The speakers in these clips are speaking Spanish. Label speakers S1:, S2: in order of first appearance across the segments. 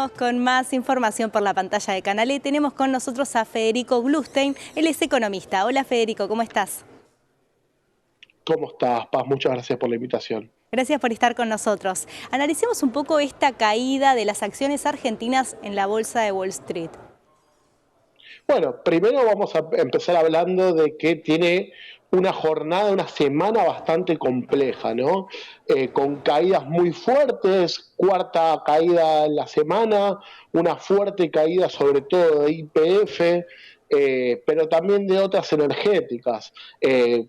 S1: Seguimos con más información por la pantalla de Canal E. Tenemos con nosotros a Federico Glustein, él es economista. Hola Federico, ¿cómo estás?
S2: ¿Cómo estás, Paz? Muchas gracias por la invitación.
S1: Gracias por estar con nosotros. Analicemos un poco esta caída de las acciones argentinas en la bolsa de Wall Street.
S2: Bueno, primero vamos a empezar hablando de que tiene una jornada, una semana bastante compleja, ¿no? Con caídas muy fuertes, cuarta caída en la semana, una fuerte caída sobre todo de YPF, pero también de otras energéticas,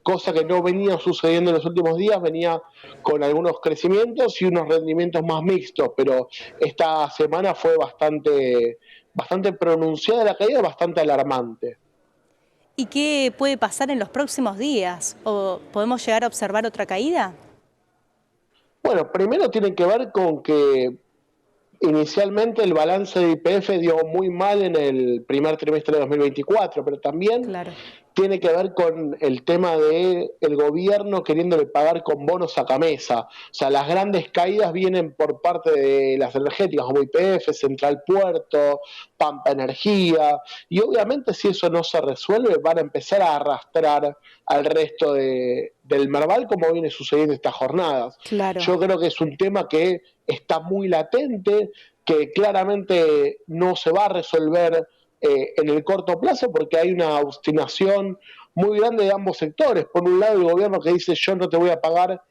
S2: cosa que no venía sucediendo en los últimos días, venía con algunos crecimientos y unos rendimientos más mixtos, pero esta semana fue bastante pronunciada la caída, bastante alarmante.
S1: ¿Y qué puede pasar en los próximos días? ¿O podemos llegar a observar otra caída?
S2: Bueno, primero tiene que ver con que inicialmente el balance de YPF dio muy mal en el primer trimestre de 2024, pero también
S1: Claro.
S2: tiene que ver con el tema de el gobierno queriéndole pagar con bonos a Camesa. O sea, las grandes caídas vienen por parte de las energéticas como YPF, Central Puerto, Pampa Energía, y obviamente si eso no se resuelve van a empezar a arrastrar al resto del Merval como viene sucediendo estas jornadas.
S1: Claro.
S2: Yo creo que es un tema que está muy latente, que claramente no se va a resolver en el corto plazo porque hay una obstinación muy grande de ambos sectores. Por un lado, el gobierno que dice yo no te voy a pagar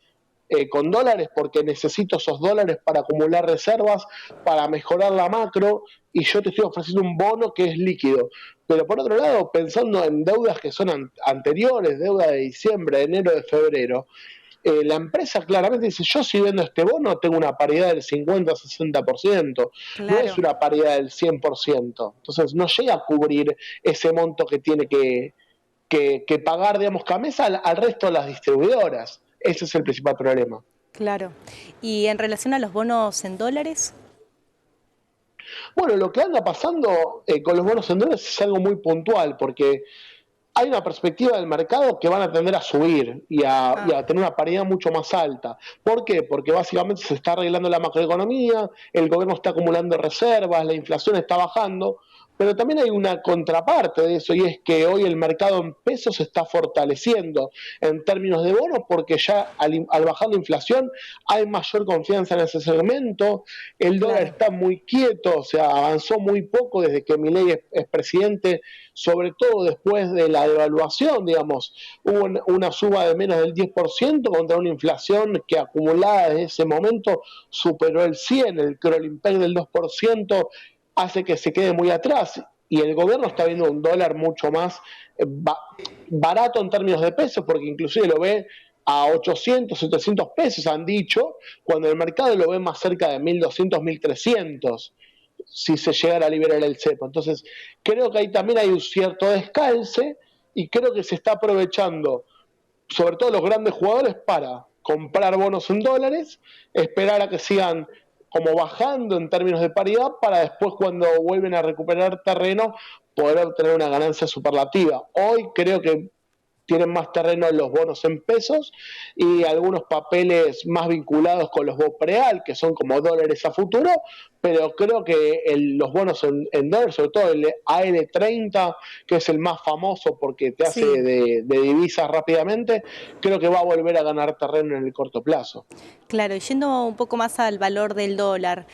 S2: con dólares porque necesito esos dólares para acumular reservas, para mejorar la macro, y yo te estoy ofreciendo un bono que es líquido. Pero por otro lado, pensando en deudas que son anteriores, deuda de diciembre, de enero, de febrero, la empresa claramente dice, yo si vendo este bono tengo una paridad del 50-60%, no es
S1: Claro.
S2: una paridad del 100%. Entonces no llega a cubrir ese monto que tiene que pagar, digamos, Camesa al resto de las distribuidoras. Ese es el principal problema.
S1: Claro. ¿Y en relación a los bonos en dólares?
S2: Bueno, lo que anda pasando con los bonos en dólares es algo muy puntual, porque hay una perspectiva del mercado que van a tender a subir y
S1: Ah,
S2: a tener una paridad mucho más alta. ¿Por qué? Porque básicamente se está arreglando la macroeconomía, el gobierno está acumulando reservas, la inflación está bajando, pero también hay una contraparte de eso y es que hoy el mercado en pesos se está fortaleciendo en términos de bonos porque ya al bajar la inflación hay mayor confianza en ese segmento, el dólar
S1: claro.
S2: está muy quieto, o sea, avanzó muy poco desde que Milei es presidente, sobre todo después de la devaluación, digamos, hubo una suba de menos del 10% contra una inflación que acumulada desde ese momento superó el 100, el crawling peg del 2% hace que se quede muy atrás y el gobierno está viendo un dólar mucho más barato en términos de pesos, porque inclusive lo ve a 800, 700 pesos, han dicho, cuando el mercado lo ve más cerca de 1.200, 1.300 si se llegara a liberar el cepo. Entonces, creo que ahí también hay un cierto descalce y creo que se está aprovechando, sobre todo los grandes jugadores, para comprar bonos en dólares, esperar a que sigan como bajando en términos de paridad para después cuando vuelven a recuperar terreno poder obtener una ganancia superlativa. Hoy creo que tienen más terreno los bonos en pesos y algunos papeles más vinculados con los BOPREAL, que son como dólares a futuro, pero creo que los bonos en dólares, sobre todo el AL30, que es el más famoso porque te hace
S1: Sí.
S2: de divisas rápidamente, creo que va a volver a ganar terreno en el corto plazo.
S1: Claro, y yendo un poco más al valor del dólar,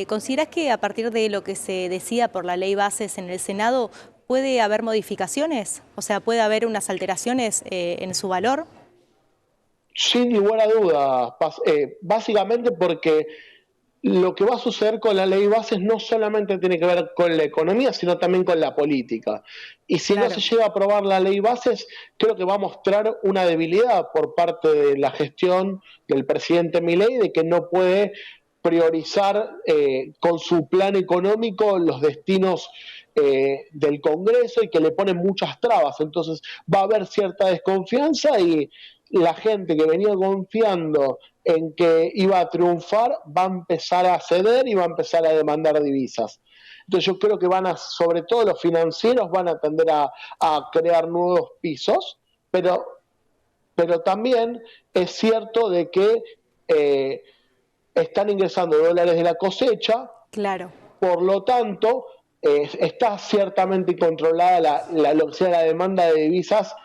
S1: ¿consideras que a partir de lo que se decía por la ley bases en el Senado puede haber modificaciones? O sea, ¿puede haber unas alteraciones en su valor?
S2: Sin ninguna duda, básicamente porque lo que va a suceder con la ley bases no solamente tiene que ver con la economía, sino también con la política. Y si no se
S1: Claro.
S2: llega a aprobar la ley bases, creo que va a mostrar una debilidad por parte de la gestión del presidente Milei de que no puede priorizar con su plan económico los destinos del Congreso y que le ponen muchas trabas. Entonces va a haber cierta desconfianza y la gente que venía confiando en que iba a triunfar va a empezar a ceder y va a empezar a demandar divisas. Entonces yo creo que sobre todo los financieros van a tender a crear nuevos pisos, pero también es cierto de que están ingresando dólares de la cosecha
S1: Claro.
S2: por lo tanto, está ciertamente controlada lo que sea la demanda de divisas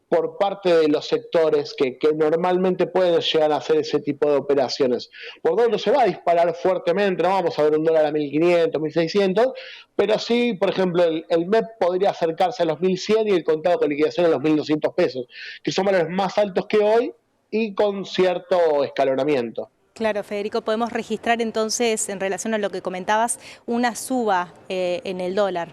S2: por parte de los sectores que normalmente pueden llegar a hacer ese tipo de operaciones. Por donde se va a disparar fuertemente, no vamos a ver un dólar a 1.500, 1.600, pero sí, por ejemplo, el MEP podría acercarse a los 1.100 y el contado con liquidación a los 1.200 pesos, que son valores más altos que hoy y con cierto escalonamiento.
S1: Claro, Federico, podemos registrar entonces, en relación a lo que comentabas, una suba en el dólar.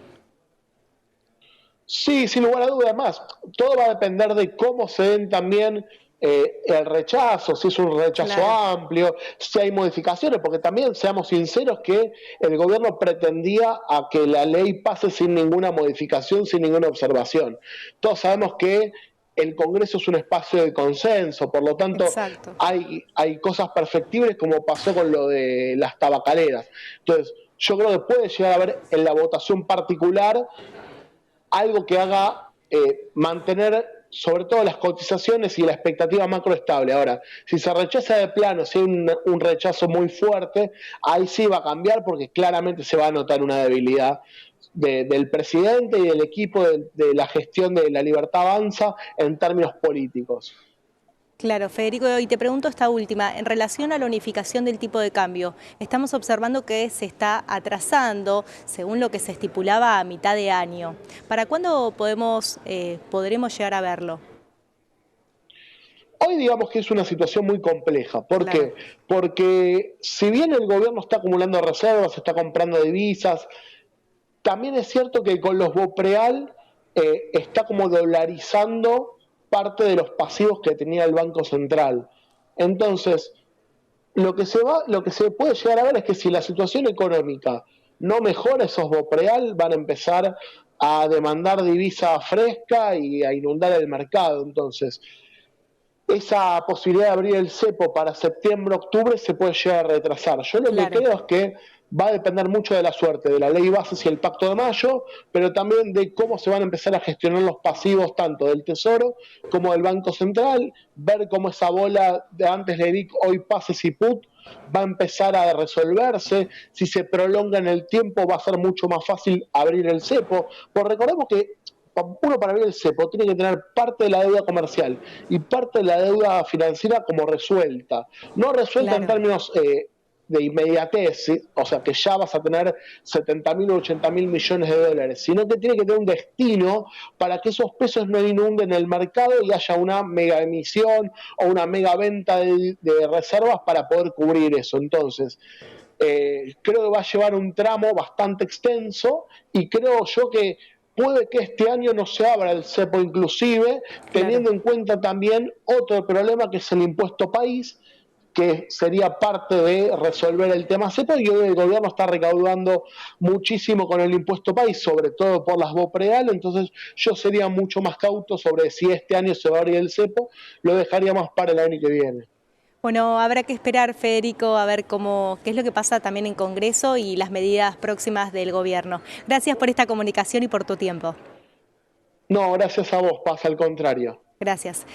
S2: Sí, sin lugar a dudas más. Todo va a depender de cómo se den también el rechazo, si es un rechazo
S1: Claro.
S2: amplio, si hay modificaciones, porque también seamos sinceros que el gobierno pretendía a que la ley pase sin ninguna modificación, sin ninguna observación. Todos sabemos que el Congreso es un espacio de consenso, por lo tanto
S1: Exacto.
S2: hay cosas perfectibles como pasó con lo de las tabacaleras. Entonces, yo creo que puede llegar a haber en la votación particular algo que haga mantener sobre todo las cotizaciones y la expectativa macro estable. Ahora, si se rechaza de plano, si hay un rechazo muy fuerte, ahí sí va a cambiar porque claramente se va a notar una debilidad del presidente y del equipo de la gestión de la libertad avanza en términos políticos.
S1: Claro, Federico, y te pregunto esta última, en relación a la unificación del tipo de cambio, estamos observando que se está atrasando, según lo que se estipulaba, a mitad de año. ¿Para cuándo podremos llegar a verlo?
S2: Hoy digamos que es una situación muy compleja. ¿Por
S1: Claro,
S2: qué? Porque si bien el gobierno está acumulando reservas, está comprando divisas, también es cierto que con los BOPREAL está como dolarizando parte de los pasivos que tenía el Banco Central. Entonces, lo que se puede llegar a ver es que si la situación económica no mejora, esos BOPREAL van a empezar a demandar divisa fresca y a inundar el mercado. Entonces, esa posibilidad de abrir el cepo para septiembre, octubre se puede llegar a retrasar. Yo lo que
S1: claro.
S2: creo es que va a depender mucho de la suerte, de la ley bases y el pacto de mayo, pero también de cómo se van a empezar a gestionar los pasivos tanto del Tesoro como del Banco Central, ver cómo esa bola de antes le di hoy pases y put va a empezar a resolverse, si se prolonga en el tiempo va a ser mucho más fácil abrir el cepo, pues recordemos que uno para abrir el cepo tiene que tener parte de la deuda comercial y parte de la deuda financiera como resuelta. No resuelta en
S1: Claro.
S2: términos de inmediatez, ¿sí? O sea que ya vas a tener 70.000 o 80.000 millones de dólares, sino que tiene que tener un destino para que esos pesos no inunden el mercado y haya una mega emisión o una mega venta de reservas para poder cubrir eso. Entonces, creo que va a llevar un tramo bastante extenso y creo yo que puede que este año no se abra el cepo inclusive,
S1: Claro.
S2: teniendo en cuenta también otro problema que es el impuesto país, que sería parte de resolver el tema cepo, y hoy el gobierno está recaudando muchísimo con el impuesto país, sobre todo por las BOPREAL, entonces yo sería mucho más cauto sobre si este año se va a abrir el cepo, lo dejaría más para el año que viene.
S1: Bueno, habrá que esperar, Federico, a ver qué es lo que pasa también en Congreso y las medidas próximas del gobierno. Gracias por esta comunicación y por tu tiempo.
S2: No, gracias a vos, pasa al contrario.
S1: Gracias.